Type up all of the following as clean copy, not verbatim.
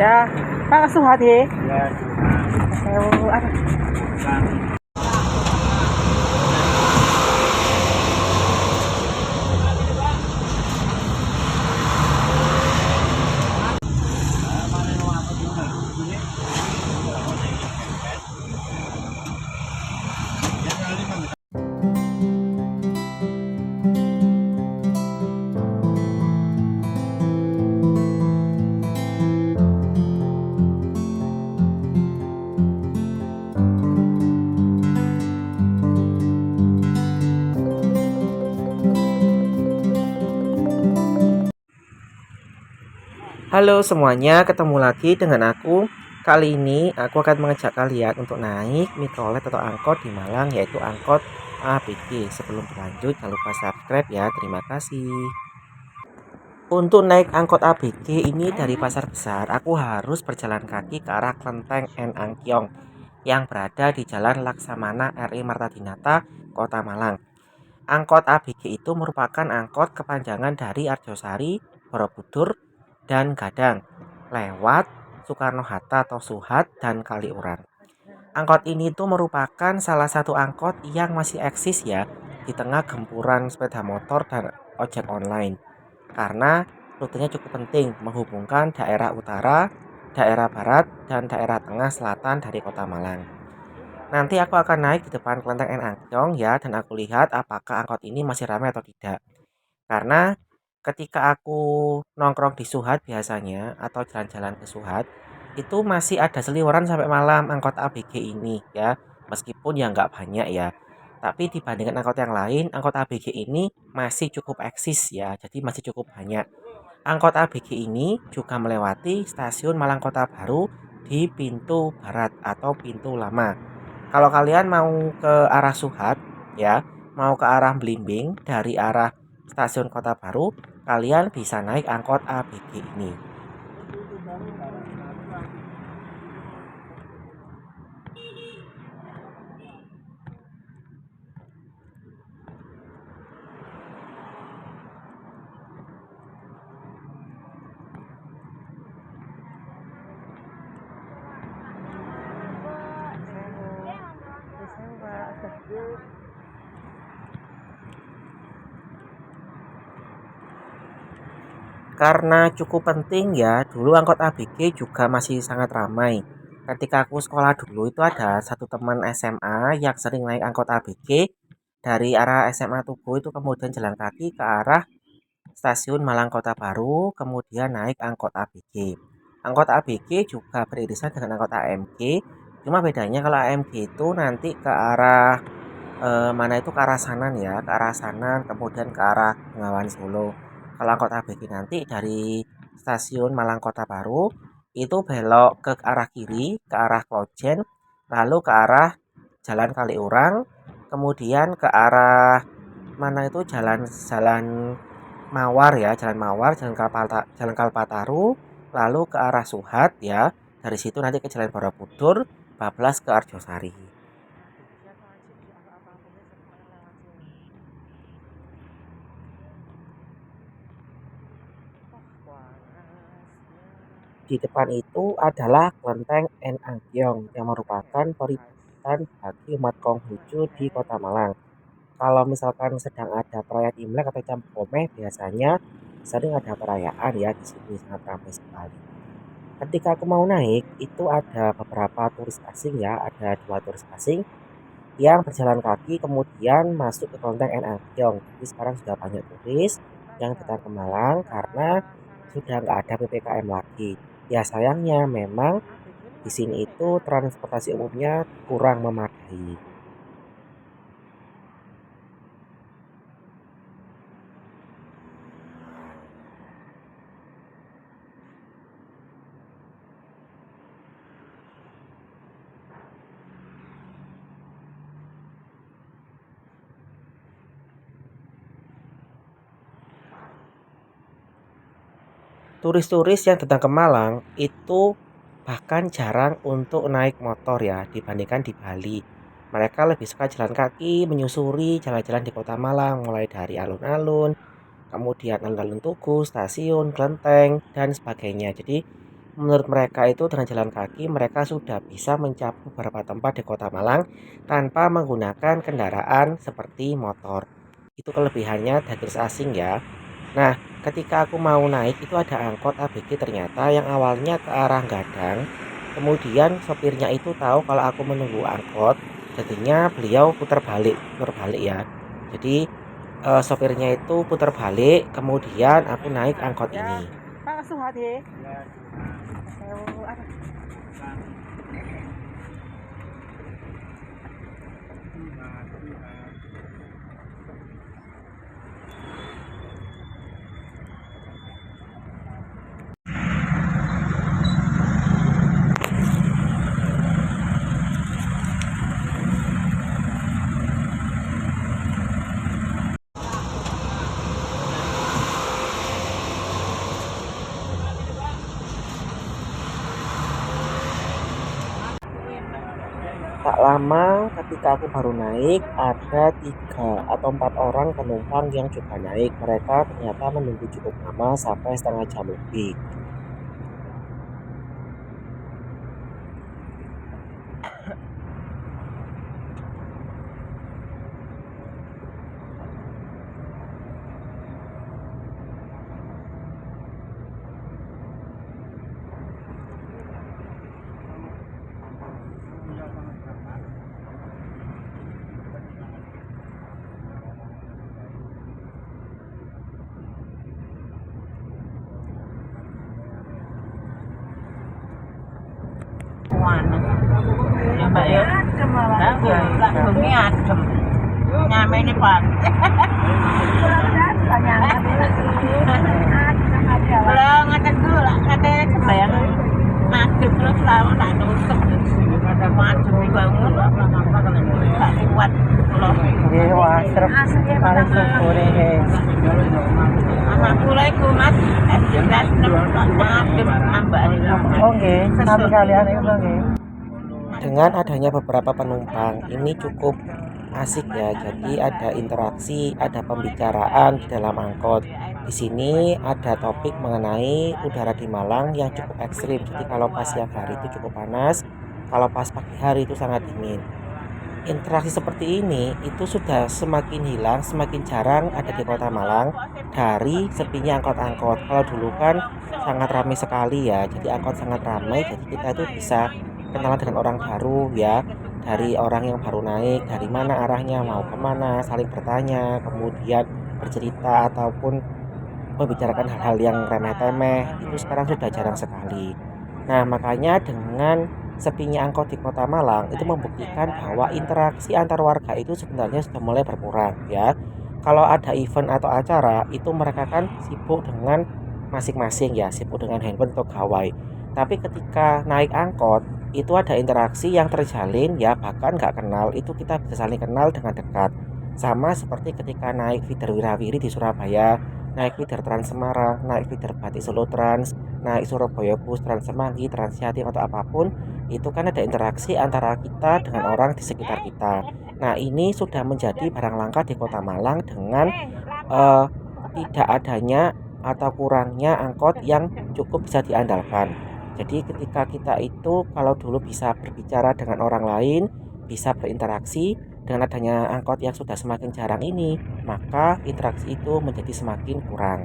Ya, Pak Suhadi. Ya, Sewu, aduh. halo semuanya, ketemu lagi dengan aku. Kali ini aku akan mengajak kalian untuk naik mikrolet atau angkot di Malang, yaitu angkot ABG. Sebelum berlanjut, jangan lupa subscribe ya. Terima kasih. Untuk naik angkot ABG ini dari Pasar Besar, aku harus berjalan kaki ke arah Klenteng N Angkyong yang berada di Jalan Laksamana RI Marta Dinata, Kota Malang. Angkot ABG itu merupakan angkot kepanjangan dari Arjosari, Borobudur, dan Gadang lewat Soekarno-Hatta atau Suhat dan Kaliurang. Angkot ini tuh merupakan salah satu angkot yang masih eksis ya di tengah gempuran sepeda motor dan ojek online. Karena rutenya cukup penting menghubungkan daerah utara, daerah barat, dan daerah tengah selatan dari Kota Malang. Nanti aku akan naik di depan Kelenteng N Angkyong ya, dan aku lihat apakah angkot ini masih ramai atau tidak. Karena ketika aku nongkrong di Suhat biasanya atau jalan-jalan ke Suhat, itu masih ada seliweran sampai malam angkot ABG ini ya. Meskipun ya nggak banyak ya. Tapi dibandingkan angkot yang lain, angkot ABG ini masih cukup eksis ya. Jadi masih cukup banyak. Angkot ABG ini juga melewati stasiun Malang Kota Baru di pintu barat atau pintu lama. Kalau kalian mau ke arah Suhat ya, mau ke arah Blimbing dari arah stasiun Kota Baru, kalian bisa naik angkot ABG ini. Sewu, Pak. Karena cukup penting ya, dulu angkot ABG juga masih sangat ramai. Ketika aku sekolah dulu itu ada satu teman SMA yang sering naik angkot ABG dari arah SMA Tugu itu kemudian jalan kaki ke arah stasiun Malang Kota Baru, kemudian naik angkot ABG. Angkot ABG juga beririsan dengan angkot AMG, cuma bedanya kalau AMG itu nanti ke arah mana itu ke arah Sanan ya, ke arah Sanan, kemudian ke arah Bengawan Solo. Kalau angkot ABG nanti dari stasiun Malang Kota Baru itu belok ke arah kiri, ke arah Klojen, lalu ke arah Jalan Kaliurang, kemudian ke arah mana itu jalan jalan Mawar ya, Jalan Mawar, Jalan Kalpataru, lalu ke arah Suhat ya. Dari situ nanti ke Jalan Borobudur, bablas ke Arjosari. Di depan itu adalah Kelenteng N Angkyong yang merupakan peributan bagi umat Konghucu di Kota Malang. Kalau misalkan sedang ada perayaan Imlek atau Cap Gomeh, biasanya sering ada perayaan ya di sini, sangat ramai sekali. Ketika aku mau naik, itu ada beberapa turis asing ya, ada dua turis asing yang berjalan kaki kemudian masuk ke Kelenteng N Angkyong. Jadi sekarang sudah banyak turis yang datang ke Malang karena sudah nggak ada PPKM lagi. Ya sayangnya memang di sini itu transportasi umumnya kurang memadai. Turis-turis yang datang ke Malang itu bahkan jarang untuk naik motor ya dibandingkan di Bali. Mereka lebih suka jalan kaki, menyusuri jalan-jalan di Kota Malang mulai dari alun-alun, kemudian alun-alun Tugu, stasiun, kelenteng, dan sebagainya. Jadi Menurut mereka itu dengan jalan kaki mereka sudah bisa mencapai beberapa tempat di Kota Malang tanpa menggunakan kendaraan seperti motor. Itu kelebihannya dari turis asing ya. Nah, ketika aku mau naik itu ada angkot ABG ternyata yang awalnya ke arah Gadang. Kemudian sopirnya itu tahu kalau aku menunggu angkot, jadinya beliau putar balik ya. Jadi sopirnya itu putar balik, kemudian aku naik angkot Ya, ini. Pak Suhat ya. Sewu, aduh. Tak lama ketika aku baru naik, ada 3 atau 4 orang penumpang yang juga naik. Mereka ternyata menunggu cukup lama sampai setengah jam lebih. Ya Mbak ya. Lah bengi adem. Nyamene Pak. Lah ngaten ku lah kate kebayang madhep terus lawang tak nusuk. Madhep iki bangun gak kuat kula. Nggih, wah, serep paling syukure guys. Assalamualaikum Mas. Jelas madhep ambak. Oh nggih, sami kalian itu nggih. Dengan adanya beberapa penumpang, ini cukup asik ya. Jadi ada interaksi, ada pembicaraan di dalam angkot. Di sini ada topik mengenai udara di Malang yang cukup ekstrim. Jadi kalau pas siang hari itu cukup panas, kalau pas pagi hari itu sangat dingin. Interaksi seperti ini itu sudah semakin hilang, semakin jarang ada di Kota Malang dari sepinya angkot-angkot. Kalau dulu kan sangat ramai sekali ya, jadi angkot sangat ramai, jadi kita itu bisa kenalan dengan orang baru ya, dari orang yang baru naik, dari mana arahnya, mau kemana, saling bertanya, kemudian bercerita ataupun membicarakan hal-hal yang remeh-temeh, itu sekarang sudah jarang sekali. Nah, makanya dengan sepinya angkot di Kota Malang itu membuktikan bahwa interaksi antar warga itu sebenarnya sudah mulai berkurang ya. Kalau ada event atau acara itu mereka kan sibuk dengan masing-masing ya, sibuk dengan handphone atau gawai. Tapi ketika naik angkot itu ada interaksi yang terjalin ya, bahkan nggak kenal itu kita bisa saling kenal dengan dekat. Sama seperti ketika naik feeder Wirawiri di Surabaya, naik feeder Trans Semarang, naik feeder Batik Solo Trans, naik Surabaya Bus, Trans Semanggi, Trans Jatim atau apapun, itu kan ada interaksi antara kita dengan orang di sekitar kita. Nah, ini sudah menjadi barang langka di Kota Malang dengan eh, tidak adanya atau kurangnya angkot yang cukup bisa diandalkan. Jadi ketika kita itu kalau dulu bisa berbicara dengan orang lain, bisa berinteraksi, dengan adanya angkot yang sudah semakin jarang ini, maka interaksi itu menjadi semakin kurang.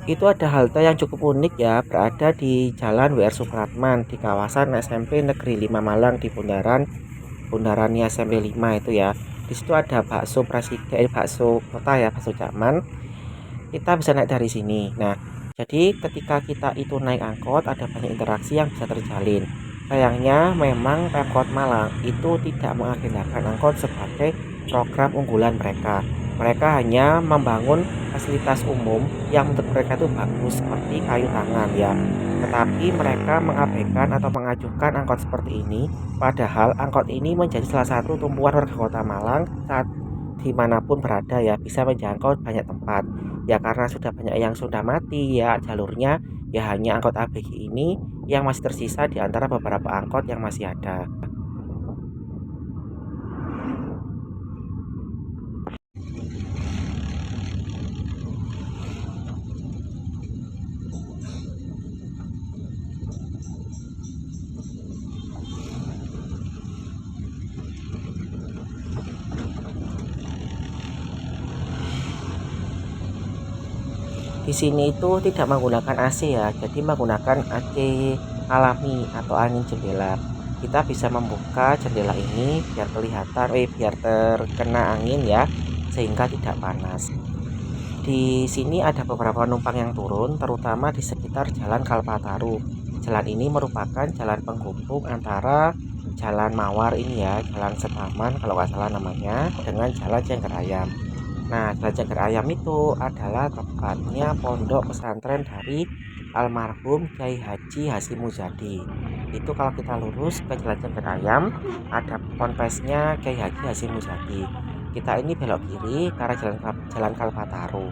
Itu ada halte yang cukup unik ya, berada di Jalan WR Supratman di kawasan SMP Negeri 5 Malang di bundarannya SMP 5 itu ya. Di situ ada bakso presiden, bakso kota ya, bakso Cakman. Kita bisa naik dari sini. Nah, jadi ketika kita itu naik angkot ada banyak interaksi yang bisa terjalin. Sayangnya memang Pemkot Malang itu tidak mengagendakan angkot sebagai program unggulan mereka. Mereka hanya membangun fasilitas umum yang menurut mereka itu bagus seperti kayu tangan ya. Tetapi mereka mengabaikan atau mengajukan angkot seperti ini. Padahal angkot ini menjadi salah satu tumpuan warga Kota Malang saat dimanapun berada ya, bisa menjangkau banyak tempat. Ya karena sudah banyak yang sudah mati ya jalurnya, ya hanya angkot ABG ini yang masih tersisa di antara beberapa angkot yang masih ada. Di sini itu tidak menggunakan AC ya, jadi menggunakan AC alami atau angin jendela. Kita bisa membuka jendela ini biar kelihatan, biar terkena angin ya, sehingga tidak panas. Di sini ada beberapa penumpang yang turun, terutama di sekitar Jalan Kalpataru. Jalan ini merupakan jalan penghubung antara Jalan Mawar ini ya, Jalan Setaman kalau nggak salah namanya, dengan Jalan Cengkerayam. Nah, Jalan Cengkerayam itu adalah tempatnya pondok pesantren dari almarhum Kiai Haji Hasyim Muzadi. Itu kalau kita lurus ke Jalan Cengkerayam, ada ponpesnya Kiai Haji Hasyim Muzadi. Kita ini belok kiri ke arah Jalan Kalpataru.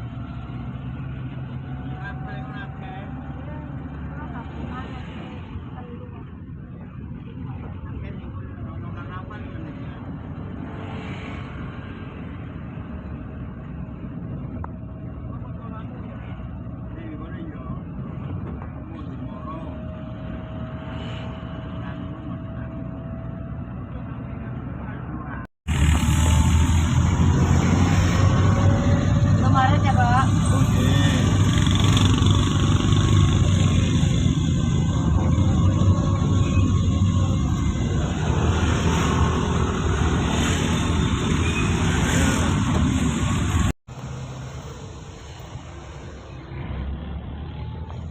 Kemarin ya Pak.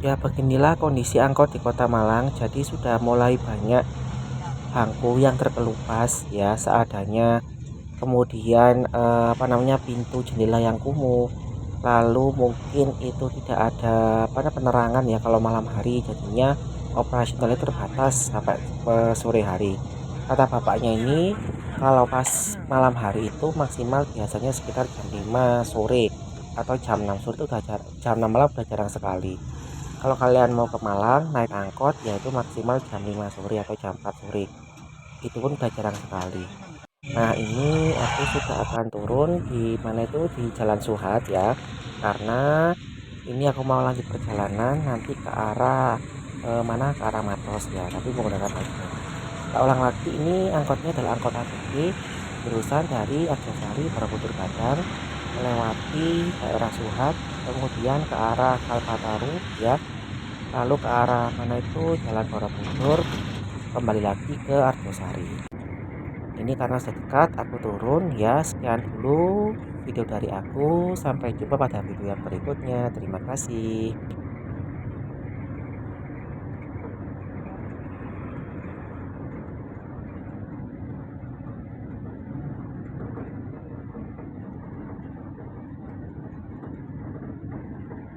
Ya, beginilah kondisi angkot di Kota Malang. Jadi sudah mulai banyak bangku yang terkelupas ya seadanya. Kemudian pintu jendela yang kumuh. Lalu mungkin itu tidak ada penerangan ya kalau malam hari, jadinya operasionalnya terbatas sampai sore hari. Kata bapaknya ini kalau pas malam hari itu maksimal biasanya sekitar jam 5 sore atau jam 6 sore itu jam 6 malam udah jarang sekali. Kalau kalian mau ke Malang naik angkot yaitu maksimal jam 5 sore atau jam 4 sore. Itu pun udah jarang sekali. Nah, ini aku sudah akan turun di mana itu di Jalan Suhat ya. Karena ini aku mau lanjut perjalanan nanti ke arah mana ke arah Matos ya, tapi menggunakan ojek. Kita ulang lagi, ini angkotnya adalah angkot APG jurusan dari Arjosari Borobudur Badang melewati daerah Suhat, kemudian ke arah Kalpataru ya, lalu ke arah mana itu Jalan Borobudur, kembali lagi ke Arjosari. Ini karena sedekat aku turun ya. Sekian dulu video dari aku, sampai jumpa pada video yang berikutnya. Terima kasih.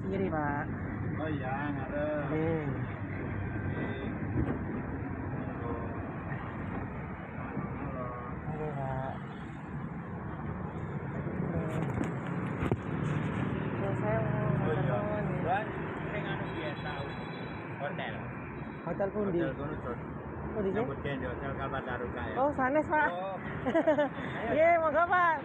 Kiri Pak. Oh iya, ngarep. Oke Pak. Saya mau Oh iya. ketemu nih. Bulan sing anu biasa hotel. Hotel Pundi. Hotel kono terus. Oh di sini? Nyambut gawe di hotel Kalpataru kae. Oh sanes Pak. Oh. Iya, moga Pak.